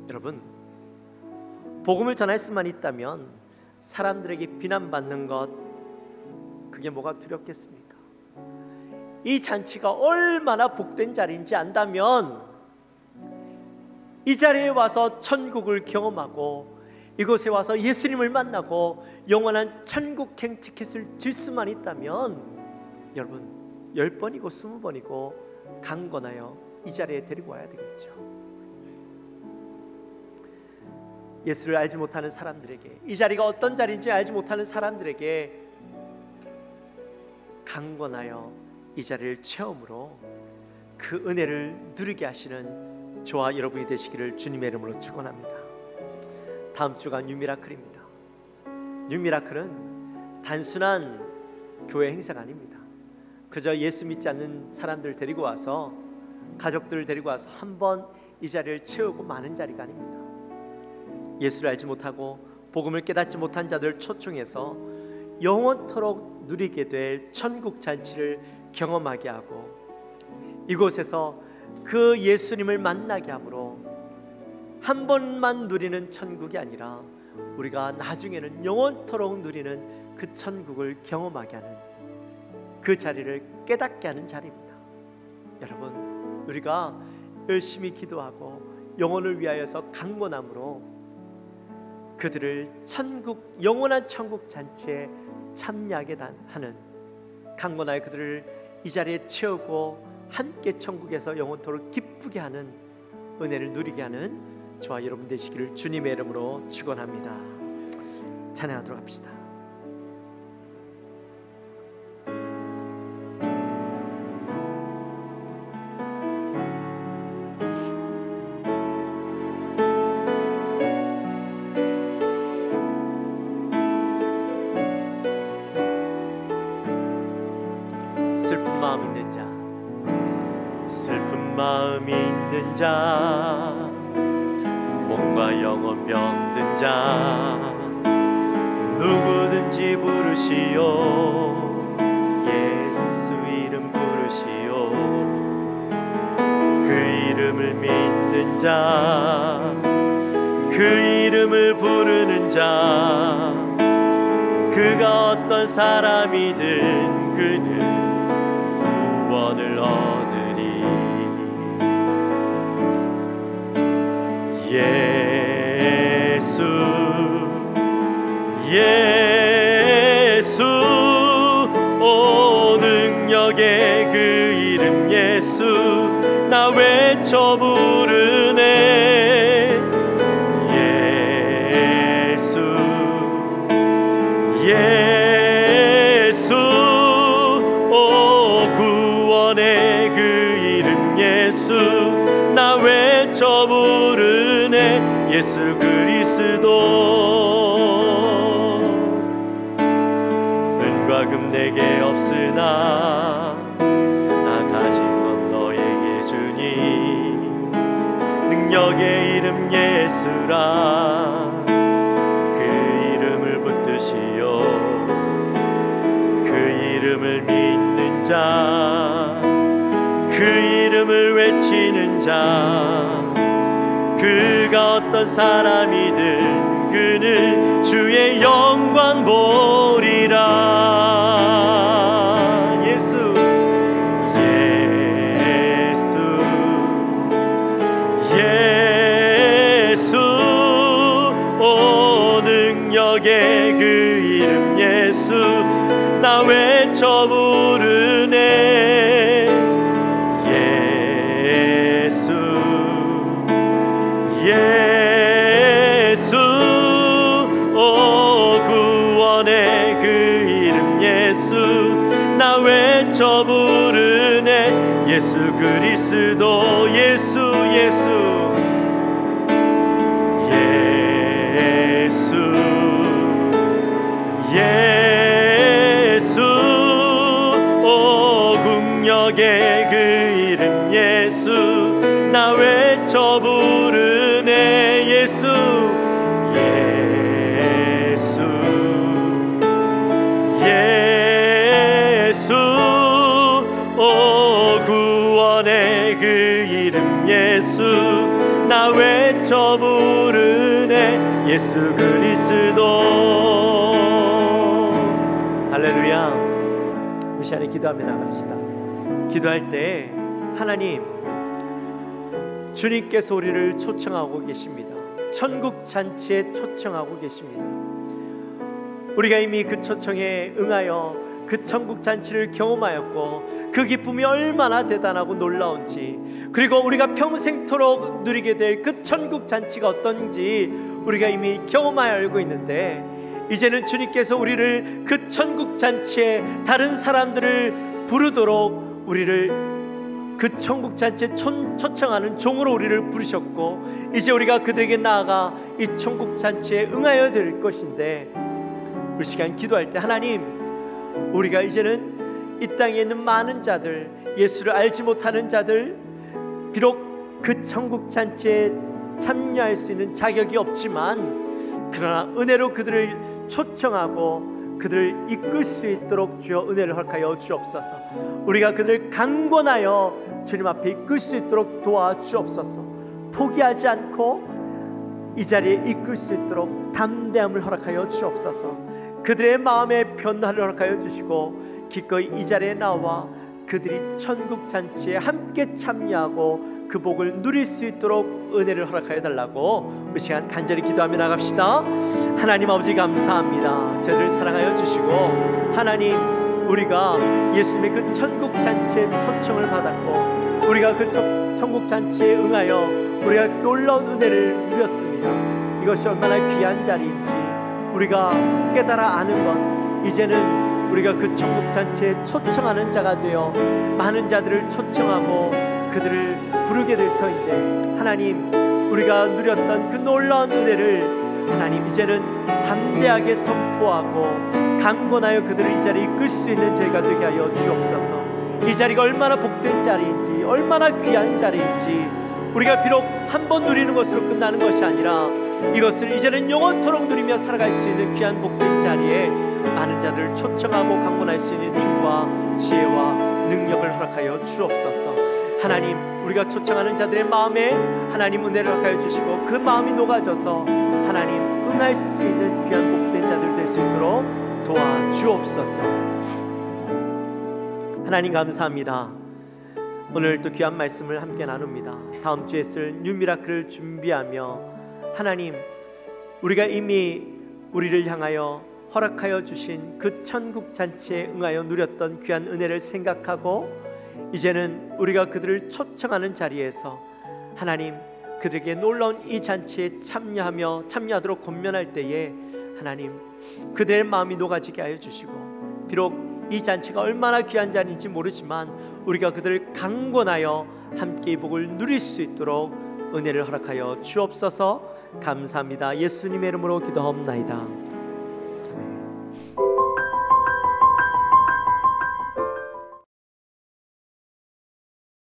여러분, 복음을 전할 수만 있다면 사람들에게 비난받는 것 그게 뭐가 두렵겠습니까? 이 잔치가 얼마나 복된 자리인지 안다면 이 자리에 와서 천국을 경험하고 이곳에 와서 예수님을 만나고 영원한 천국행 티켓을 줄 수만 있다면 여러분 10번이고 20번이고 강건하여 이 자리에 데리고 와야 되겠죠. 예수를 알지 못하는 사람들에게, 이 자리가 어떤 자리인지 알지 못하는 사람들에게 강건하여 이 자리를 체험으로 그 은혜를 누리게 하시는 저와 여러분이 되시기를 주님의 이름으로 축원합니다. 다음 주가 뉴미라클입니다. 뉴미라클은 단순한 교회 행사가 아닙니다. 그저 예수 믿지 않는 사람들 데리고 와서, 가족들을 데리고 와서 한번 이 자리를 채우고 마는 자리가 아닙니다. 예수를 알지 못하고 복음을 깨닫지 못한 자들을 초청해서 영원토록 누리게 될 천국 잔치를 경험하게 하고 이곳에서 그 예수님을 만나게 함으로 한 번만 누리는 천국이 아니라 우리가 나중에는 영원토록 누리는 그 천국을 경험하게 하는 그 자리를 깨닫게 하는 자리입니다. 여러분, 우리가 열심히 기도하고 영혼을 위하여서 강건함으로 그들을 천국, 영원한 천국 잔치에 참여하게 하는, 강건하여 그들을 이 자리에 채우고 함께 천국에서 영원토록 기쁘게 하는 은혜를 누리게 하는 저와 여러분 되시기를 주님의 이름으로 축원합니다. 찬양하도록 합시다. 슬픈 마음 있는 자, 슬픈 마음이 있는 자, 몸과 영혼 병든 자, 누구든지 부르시오. 예수 이름 부르시오. 그 이름을 믿는 자, 그 이름을 부르는 자, 그가 어떤 사람이든 그는 구원을 얻으리. 예수 예수 오 능력의 그 이름 예수 나 외쳐 부르네. 예수 예수 오 구원의 그 이름 예수 나 외쳐 부르네. 예수 그리스도 은과 금 모르나 나 가진 건 너에게 주니 능력의 이름 예수라 그 이름을 붙드시오 그 이름을 믿는 자 그 이름을 외치는 자 그가 어떤 사람이든 그는 주의 영광 보리라. 예수 예수 예수 오 능력의 그 이름 예수 나 외쳐 부르네. 예수 오 구원의 그 이름 예수 나 외쳐 부르네. 예수 그리스도 예수 예수 예수 예수 오 국력의 그 이름 예수 나 외쳐 부르네. 예수 예수 예수 오 구원의 그 이름 예수 나 외쳐 부르네. 예수 그리스도. 할렐루야. 우리 시간에 기도하며 나갑시다. 기도할 때 하나님 주님께서 우리를 초청하고 계십니다. 천국 잔치에 초청하고 계십니다. 우리가 이미 그 초청에 응하여 그 천국 잔치를 경험하였고 그 기쁨이 얼마나 대단하고 놀라운지 그리고 우리가 평생토록 누리게 될 그 천국 잔치가 어떤지 우리가 이미 경험하여 알고 있는데 이제는 주님께서 우리를 그 천국 잔치에 다른 사람들을 부르도록 우리를 그 천국 잔치에 초청하는 종으로 우리를 부르셨고 이제 우리가 그들에게 나아가 이 천국 잔치에 응하여야 될 것인데 우리 시간 기도할 때 하나님 우리가 이제는 이 땅에 있는 많은 자들 예수를 알지 못하는 자들 비록 그 천국 잔치에 참여할 수 있는 자격이 없지만 그러나 은혜로 그들을 초청하고 그들을 이끌 수 있도록 주여 은혜를 허락하여 주옵소서. 우리가 그들을 강권하여 주님 앞에 이끌 수 있도록 도와주옵소서. 포기하지 않고 이 자리에 이끌 수 있도록 담대함을 허락하여 주옵소서. 그들의 마음에 변화를 허락하여 주시고 기꺼이 이 자리에 나와 그들이 천국 잔치에 함께 참여하고 그 복을 누릴 수 있도록 은혜를 허락하여 달라고 우리 시간 간절히 기도하며 나갑시다. 하나님 아버지 감사합니다. 저희를 사랑하여 주시고 하나님 우리가 예수님의 그 천국 잔치에 초청을 받았고 우리가 그 천국 잔치에 응하여 우리가 놀라운 은혜를 누렸습니다. 이것이 얼마나 귀한 자리인지 우리가 깨달아 아는 것 이제는 우리가 그 천국 잔치에 초청하는 자가 되어 많은 자들을 초청하고 그들을 부르게 될 터인데 하나님 우리가 누렸던 그 놀라운 은혜를 하나님 이제는 담대하게 선포하고 강권하여 그들을 이 자리에 이끌 수 있는 저희가 되게 하여 주옵소서. 이 자리가 얼마나 복된 자리인지 얼마나 귀한 자리인지 우리가 비록 한 번 누리는 것으로 끝나는 것이 아니라 이것을 이제는 영원토록 누리며 살아갈 수 있는 귀한 복된 자리에 많은 자들을 초청하고 강권할 수 있는 힘과 지혜와 능력을 허락하여 주옵소서. 하나님 우리가 초청하는 자들의 마음에 하나님 은혜를 허락하여 주시고 그 마음이 녹아져서 하나님 응할 수 있는 귀한 복된 자들 될 수 있도록 도와주옵소서. 하나님 감사합니다. 오늘 또 귀한 말씀을 함께 나눕니다. 다음 주에 쓸 뉴미라클을 준비하며 하나님 우리가 이미 우리를 향하여 허락하여 주신 그 천국 잔치에 응하여 누렸던 귀한 은혜를 생각하고 이제는 우리가 그들을 초청하는 자리에서 하나님 그들에게 놀라운 이 잔치에 참여하도록 권면할 때에 하나님 그들의 마음이 녹아지게 하여 주시고 비록 이 잔치가 얼마나 귀한 자리인지 모르지만 우리가 그들을 강권하여 함께 이 복을 누릴 수 있도록 은혜를 허락하여 주옵소서. 감사합니다. 예수님의 이름으로 기도하옵나이다. 아멘.